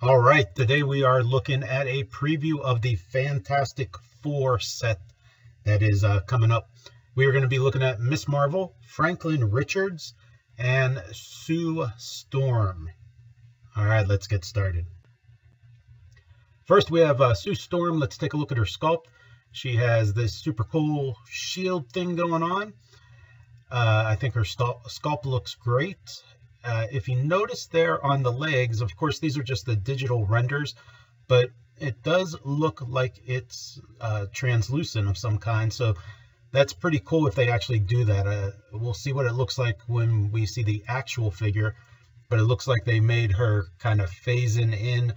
All right, today we are looking at a preview of the Fantastic Four set that is coming up. We are going to be looking at Miss Marvel, Franklin Richards, and Sue Storm. All right, let's get started. First, we have Sue Storm. Let's take a look at her sculpt. She has this super cool shield thing going on. I think her sculpt looks great. If you notice there on the legs, of course, these are just the digital renders, but it does look like it's translucent of some kind. So that's pretty cool if they actually do that. We'll see what it looks like when we see the actual figure, but it looks like they made her kind of phasing in.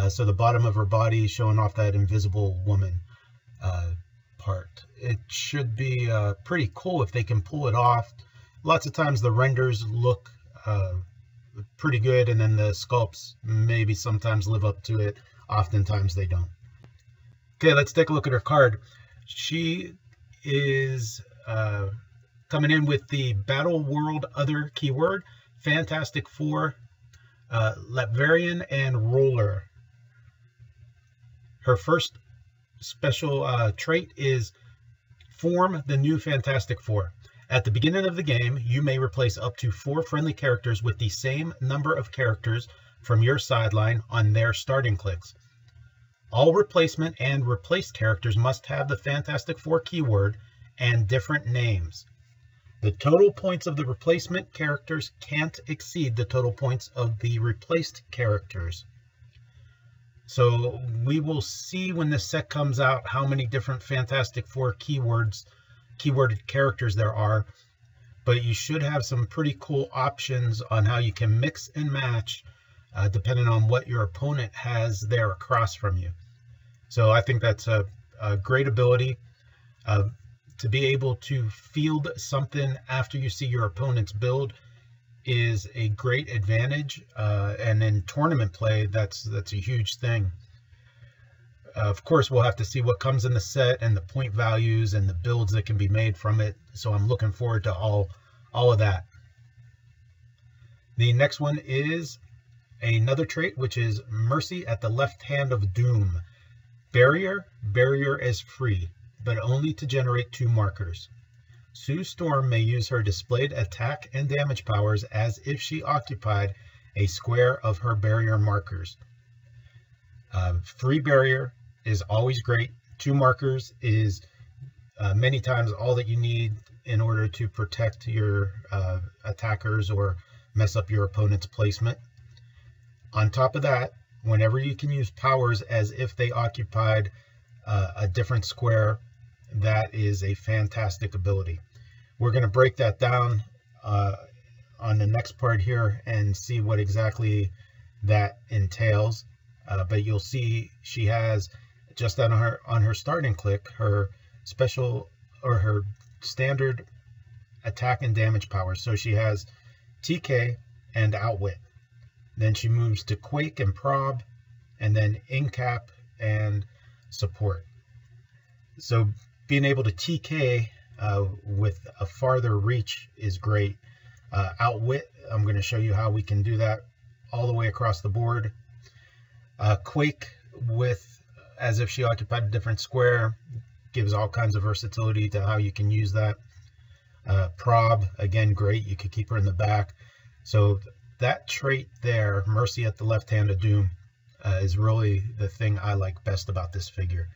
So the bottom of her body showing off that invisible woman part. It should be pretty cool if they can pull it off. Lots of times the renders look pretty good, and then the sculpts maybe sometimes live up to it. Oftentimes they don't. Okay, let's take a look at her card. She is coming in with the Battle World Other keyword, Fantastic Four, Latverian, and Roller. Her first special trait is form the new Fantastic Four. At the beginning of the game, you may replace up to 4 friendly characters with the same number of characters from your sideline on their starting clicks. All replacement and replaced characters must have the Fantastic Four keyword and different names. The total points of the replacement characters can't exceed the total points of the replaced characters. So we will see when this set comes out how many different Fantastic Four keyworded characters there are, but you should have some pretty cool options on how you can mix and match depending on what your opponent has there across from you. So I think that's a great ability to be able to field something after you see your opponent's build is a great advantage, and in tournament play that's a huge thing. Of course, we'll have to see what comes in the set and the point values and the builds that can be made from it. So I'm looking forward to all of that. The next one is another trait, which is Mercy at the left hand of Doom. Barrier is free, but only to generate 2 markers. Sue Storm may use her displayed attack and damage powers as if she occupied a square of her barrier markers. Free barrier is always great. 2 markers is many times all that you need in order to protect your attackers or mess up your opponent's placement. On top of that, whenever you can use powers as if they occupied a different square, that is a fantastic ability. We're going to break that down on the next part here and see what exactly that entails. But you'll see she has just on her starting click her special or her standard attack and damage powers. So she has TK and Outwit. Then she moves to Quake and Prob, and then Incap and Support. So being able to TK with a farther reach is great. Outwit, I'm going to show you how we can do that all the way across the board. Quake with as if she occupied a different square gives all kinds of versatility to how you can use that. Prob, again, great. You could keep her in the back. So that trait there, Mercy at the left hand of Doom, is really the thing I like best about this figure.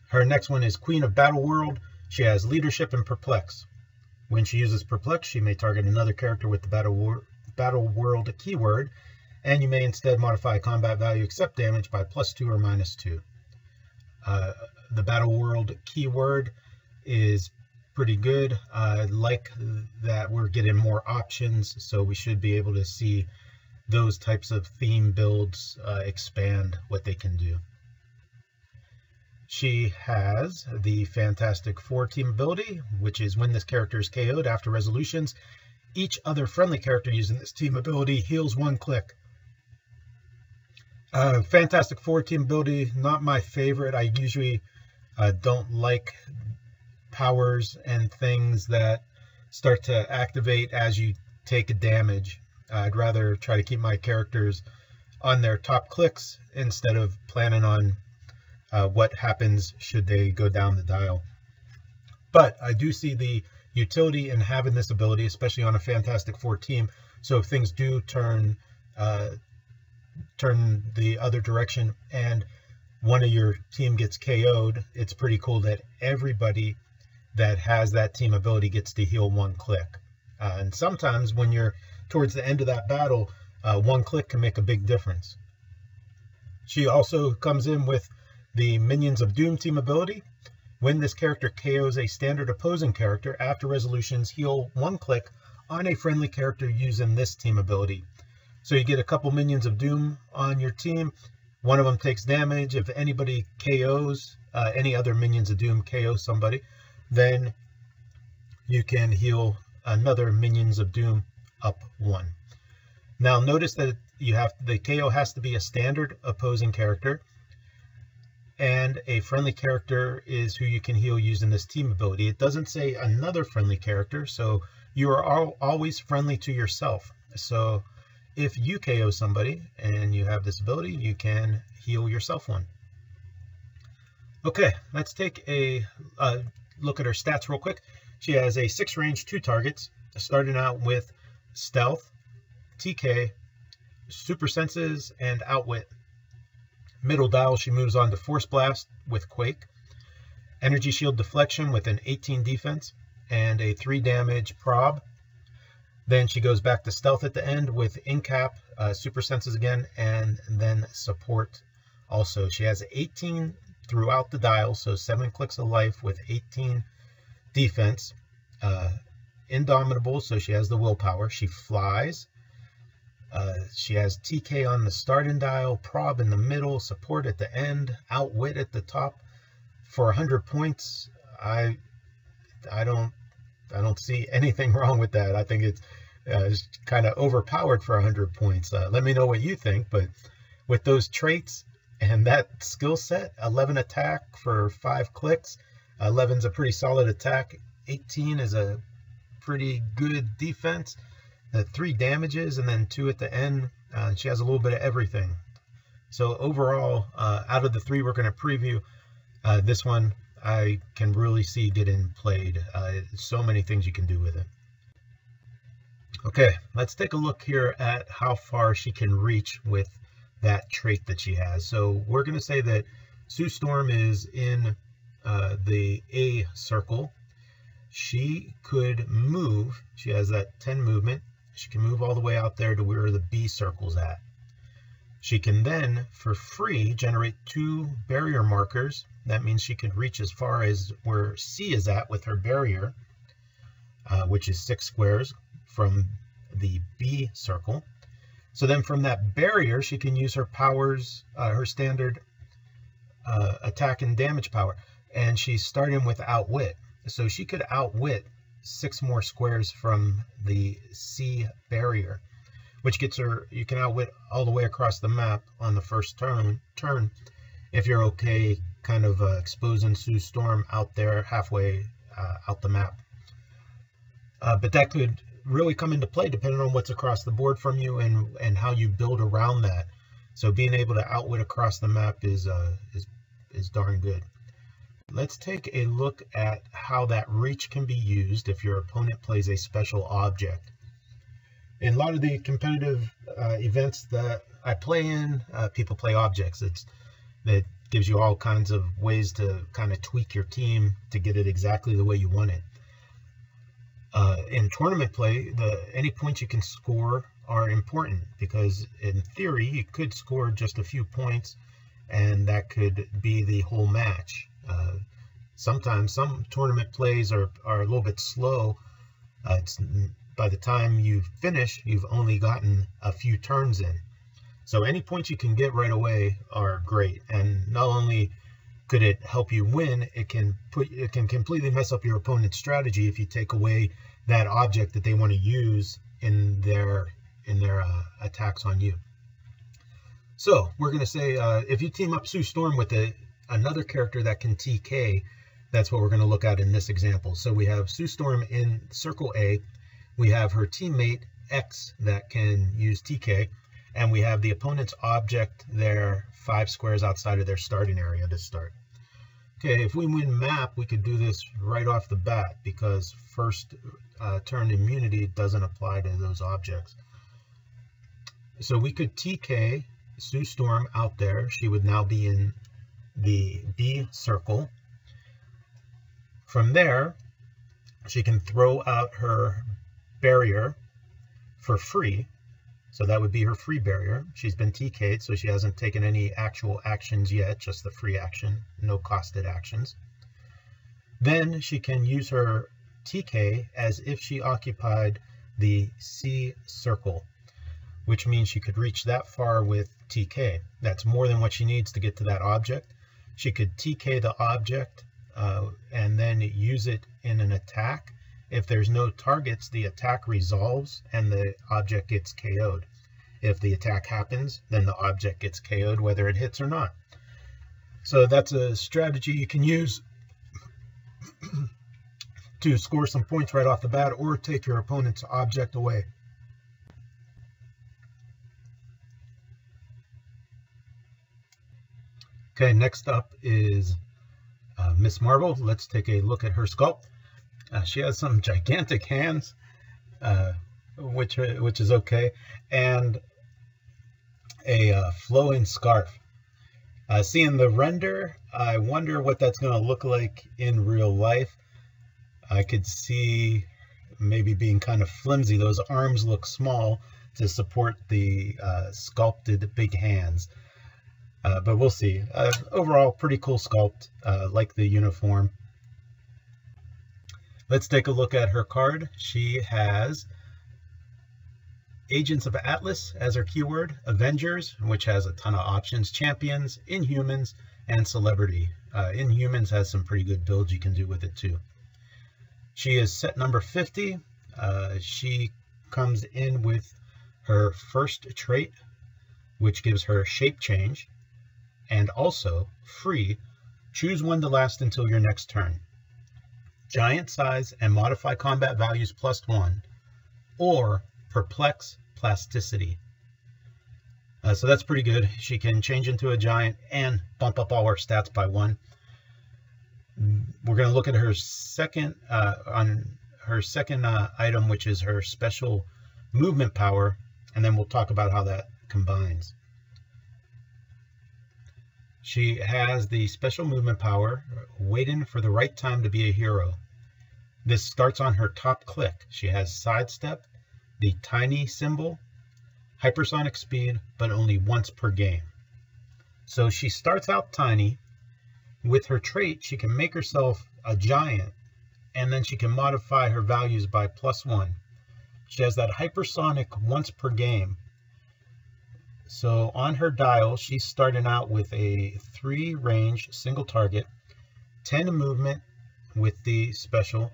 Her next one is Queen of Battle World. She has Leadership and Perplex. When she uses Perplex, she may target another character with the Battle World keyword, and you may instead modify combat value except damage by +2 or -2. The Battle World keyword is pretty good. I like that we're getting more options, so we should be able to see those types of theme builds expand what they can do. She has the Fantastic Four team ability, which is when this character is KO'd after resolutions, each other friendly character using this team ability heals 1 click. Fantastic Four team ability, not my favorite. I usually don't like powers and things that start to activate as you take a damage. I'd rather try to keep my characters on their top clicks instead of planning on what happens should they go down the dial. But I do see the utility in having this ability, especially on a Fantastic Four team. So if things do turn the other direction and one of your team gets KO'd, it's pretty cool that everybody that has that team ability gets to heal one click. And sometimes when you're towards the end of that battle, one click can make a big difference. She also comes in with the Minions of Doom team ability. When this character KOs a standard opposing character, after resolutions, heal one click on a friendly character using this team ability. So you get a couple Minions of Doom on your team. One of them takes damage. If anybody KOs, any other Minions of Doom KO somebody, then you can heal another Minions of Doom up one. Now notice that the KO has to be a standard opposing character, and a friendly character is who you can heal using this team ability. It doesn't say another friendly character, so you are always friendly to yourself. So if you KO somebody and you have this ability, you can heal yourself one. Okay, let's take a look at her stats real quick. She has a 6 range, 2 targets, starting out with Stealth, TK, Super Senses, and Outwit. Middle dial, she moves on to Force Blast with Quake, Energy Shield Deflection with an 18 defense, and a 3 damage prob. Then she goes back to Stealth at the end with Incap, Super Senses again, and then Support also. She has 18 throughout the dial, so 7 clicks of life with 18 defense. Indomitable, so she has the willpower. She flies. She has TK on the starting dial, Prob in the middle, Support at the end, Outwit at the top. For 100 points, I don't see anything wrong with that. I think it's kind of overpowered for 100 points. Let me know what you think, but with those traits and that skill set, 11 attack for 5 clicks, 11's a pretty solid attack, 18 is a pretty good defense, 3 damages, and then 2 at the end. She has a little bit of everything. So overall, out of the 3 we're going to preview, this one I can really see getting played. So many things you can do with it. Okay, let's take a look here at how far she can reach with that trait that she has. So we're going to say that Sue Storm is in the A circle. She could move. She has that 10 movement. She can move all the way out there to where the B circle's at. She can then, for free, generate 2 barrier markers. That means she could reach as far as where C is at with her barrier, which is 6 squares from the B circle. So then from that barrier, she can use her powers, her standard attack and damage power. And she's starting with Outwit. So she could outwit 6 more squares from the C barrier, which gets her, you can outwit all the way across the map on the first turn if you're okay kind of exposing Sue Storm out there halfway out the map. But that could really come into play depending on what's across the board from you and how you build around that. So being able to outwit across the map is darn good. Let's take a look at how that reach can be used if your opponent plays a special object. In a lot of the competitive events that I play in, people play objects. That gives you all kinds of ways to kind of tweak your team to get it exactly the way you want it. In tournament play, any points you can score are important because in theory you could score just a few points and that could be the whole match. Sometimes some tournament plays are a little bit slow. By the time you finish, you've only gotten a few turns in. So any points you can get right away are great. And not only could it help you win, it can completely mess up your opponent's strategy if you take away that object that they want to use in their attacks on you. So we're going to say if you team up Sue Storm with another character that can TK, that's what we're going to look at in this example. So we have Sue Storm in Circle A. We have her teammate X that can use TK, and we have the opponent's object there 5 squares outside of their starting area to start. Okay, if we win map, we could do this right off the bat because first turn immunity doesn't apply to those objects. So we could TK Sue Storm out there. She would now be in the B circle. From there, she can throw out her barrier for free. So that would be her free barrier. She's been TK'd, so she hasn't taken any actual actions yet, just the free action, no costed actions. Then she can use her TK as if she occupied the C circle, which means she could reach that far with TK. That's more than what she needs to get to that object. She could TK the object and then use it in an attack. If there's no targets, the attack resolves and the object gets KO'd. If the attack happens, then the object gets KO'd whether it hits or not. So that's a strategy you can use to score some points right off the bat or take your opponent's object away. Okay, next up is Miss Marvel. Let's take a look at her sculpt. She has some gigantic hands, which is okay, and a flowing scarf. Seeing the render, I wonder what that's going to look like in real life. I could see maybe being kind of flimsy. Those arms look small to support the sculpted big hands. But we'll see. Overall, pretty cool sculpt, like the uniform. Let's take a look at her card. She has Agents of Atlas as her keyword, Avengers, which has a ton of options, Champions, Inhumans, and Celebrity. Inhumans has some pretty good builds you can do with it too. She is set number 50. She comes in with her first trait, which gives her shape change, and also free, choose one to last until your next turn. Giant size and modify combat values +1, or perplex plasticity. So that's pretty good. She can change into a giant and bump up all her stats by 1. We're going to look at her second item, which is her special movement power, and then we'll talk about how that combines. She has the special movement power, waiting for the right time to be a hero. This starts on her top click. She has sidestep, the tiny symbol, hypersonic speed, but only once per game. So she starts out tiny. With her trait, she can make herself a giant, and then she can modify her values by +1. She has that hypersonic once per game. So on her dial, she's starting out with a 3 range single target, 10 movement with the special,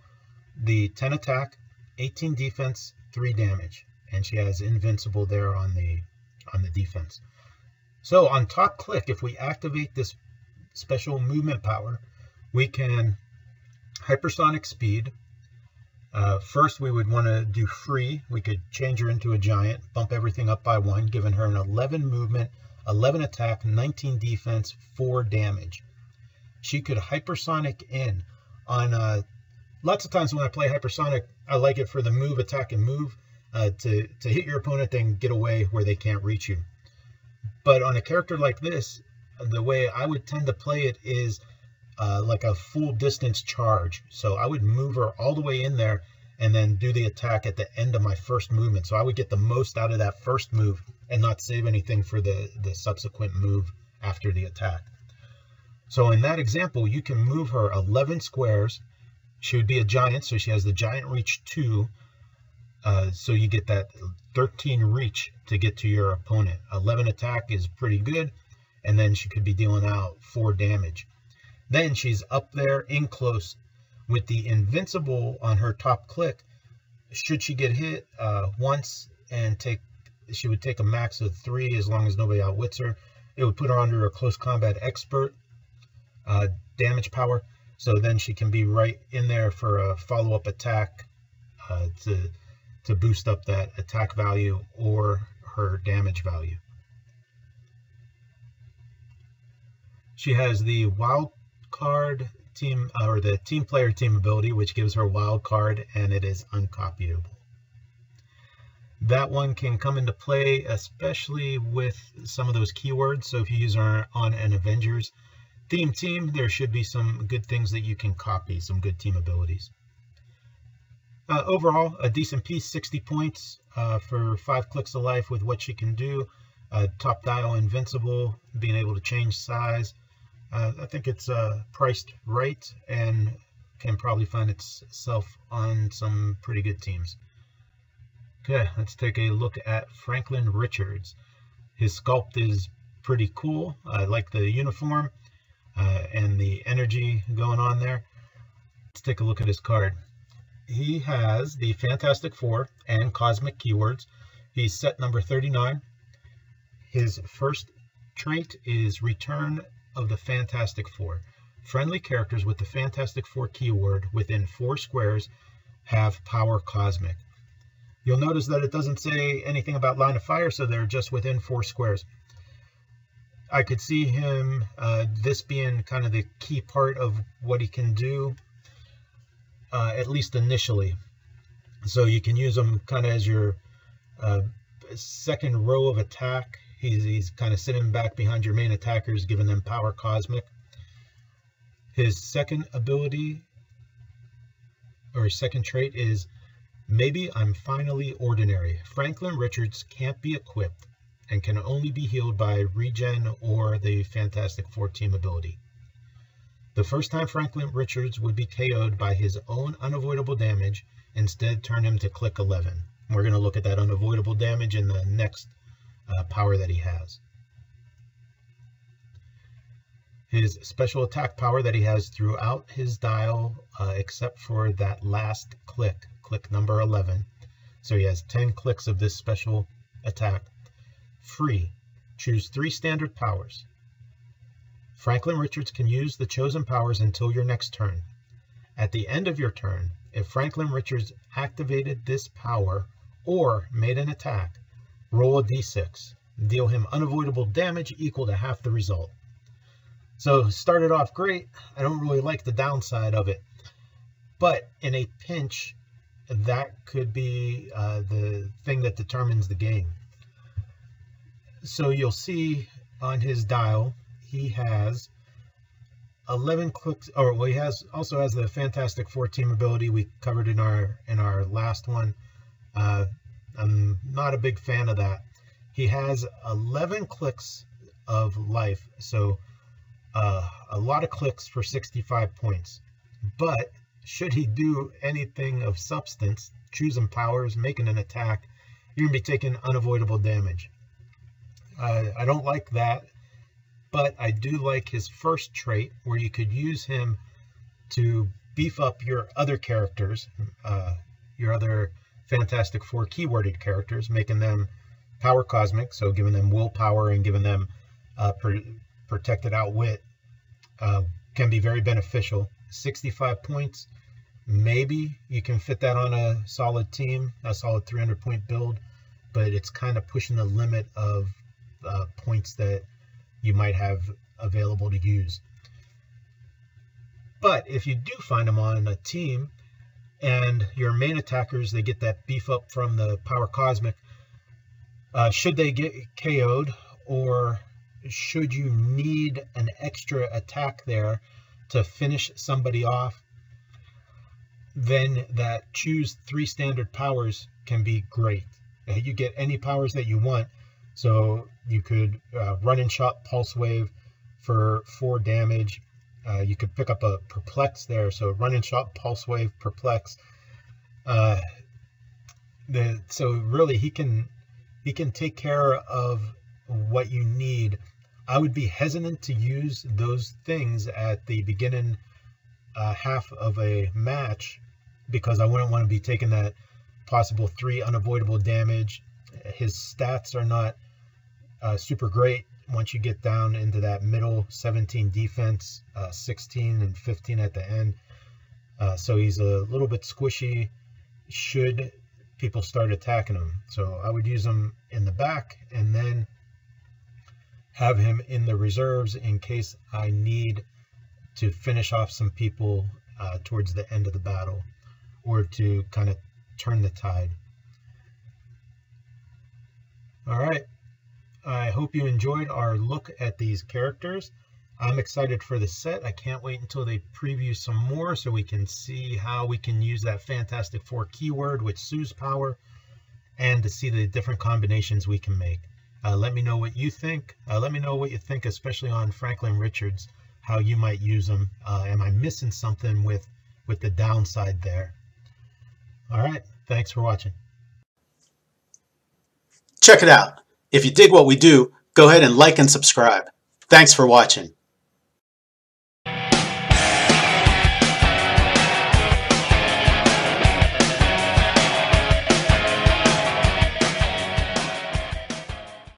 the 10 attack, 18 defense, 3 damage, and she has invincible there on the defense. So on top click, if we activate this special movement power, we can hypersonic speed. First, we would want to do free. We could change her into a giant, bump everything up by 1, giving her an 11 movement, 11 attack, 19 defense, 4 damage. She could hypersonic in on lots of times when I play hypersonic, I like it for the move, attack, and move to hit your opponent, then get away where they can't reach you. But on a character like this, the way I would tend to play it is like a full distance charge. So I would move her all the way in there and then do the attack at the end of my first movement. So I would get the most out of that first move and not save anything for the subsequent move after the attack. So in that example, you can move her 11 squares. She would be a giant, so she has the giant reach 2. So you get that 13 reach to get to your opponent. 11 attack is pretty good, and then she could be dealing out 4 damage. Then she's up there in close with the invincible on her top click. Should she get hit once and she would take a max of 3 as long as nobody outwits her. It would put her under a close combat expert damage power. So then she can be right in there for a follow-up attack to boost up that attack value or her damage value. She has the wild card team, or the team player team ability, which gives her wild card, and it is uncopyable. That one can come into play especially with some of those keywords. So if you use her on an Avengers theme team, there should be some good things that you can copy, some good team abilities. Overall, a decent piece, 60 points for 5 clicks of life with what she can do. Top dial invincible, being able to change size. I think it's priced right and can probably find itself on some pretty good teams. Okay, let's take a look at Franklin Richards. His sculpt is pretty cool. I like the uniform and the energy going on there. Let's take a look at his card. He has the Fantastic Four and Cosmic keywords. He's set number 39. His first trait is Return of the Fantastic Four. Friendly characters with the Fantastic Four keyword within 4 squares have power Cosmic. You'll notice that it doesn't say anything about line of fire, so they're just within 4 squares. I could see him, this being kind of the key part of what he can do, at least initially. So you can use him kind of as your second row of attack. He's kind of sitting back behind your main attackers, giving them power Cosmic. His second ability, or second trait, is Maybe I'm Finally Ordinary. Franklin Richards can't be equipped and can only be healed by regen or the Fantastic Four team ability. The first time Franklin Richards would be KO'd by his own unavoidable damage, instead turn him to click 11. We're going to look at that unavoidable damage in the next power that he has. His special attack power that he has throughout his dial, except for that last click number 11. So he has 10 clicks of this special attack. Free. Choose 3 standard powers. Franklin Richards can use the chosen powers until your next turn. At the end of your turn, if Franklin Richards activated this power or made an attack, roll a d6. Deal him unavoidable damage equal to half the result. So started off great. I don't really like the downside of it, but in a pinch, that could be the thing that determines the game. So you'll see on his dial, he has 11 clicks, or well, he also has the Fantastic Four team ability we covered in our last one. I'm not a big fan of that. He has 11 clicks of life, so a lot of clicks for 65 points. But should he do anything of substance, choosing powers, making an attack, you're going to be taking unavoidable damage. I don't like that, but I do like his first trait, where you could use him to beef up your other characters, your other Fantastic Four keyworded characters, making them power Cosmic, so giving them willpower and giving them protected outwit can be very beneficial. 65 points, maybe you can fit that on a solid team, a solid 300-point build, but it's kind of pushing the limit of points that you might have available to use. But if you do find them on a team and your main attackers, they get that beef up from the power Cosmic, should they get KO'd, or should you need an extra attack there to finish somebody off, then that choose 3 standard powers can be great. You get any powers that you want, so you could run and shot Pulse Wave for 4 damage. You could pick up a Perplex there, so run and shot, Pulse Wave, Perplex. So really he can take care of what you need. I would be hesitant to use those things at the beginning half of a match, because I wouldn't want to be taking that possible 3 unavoidable damage. His stats are not super great once you get down into that middle. 17 defense, 16 and 15 at the end. So he's a little bit squishy. Should people start attacking him. So I would use him in the back and then have him in the reserves in case I need to finish off some people towards the end of the battle, or to kind of turn the tide. All right, I hope you enjoyed our look at these characters. I'm excited for the set. I can't wait until they preview some more so we can see how we can use that Fantastic Four keyword with Sue's power, and to see the different combinations we can make. Let me know what you think. Let me know what you think, especially on Franklin Richards, how you might use them. Am I missing something with the downside there? All right, thanks for watching. Check it out. If you dig what we do, go ahead and like and subscribe. Thanks for watching.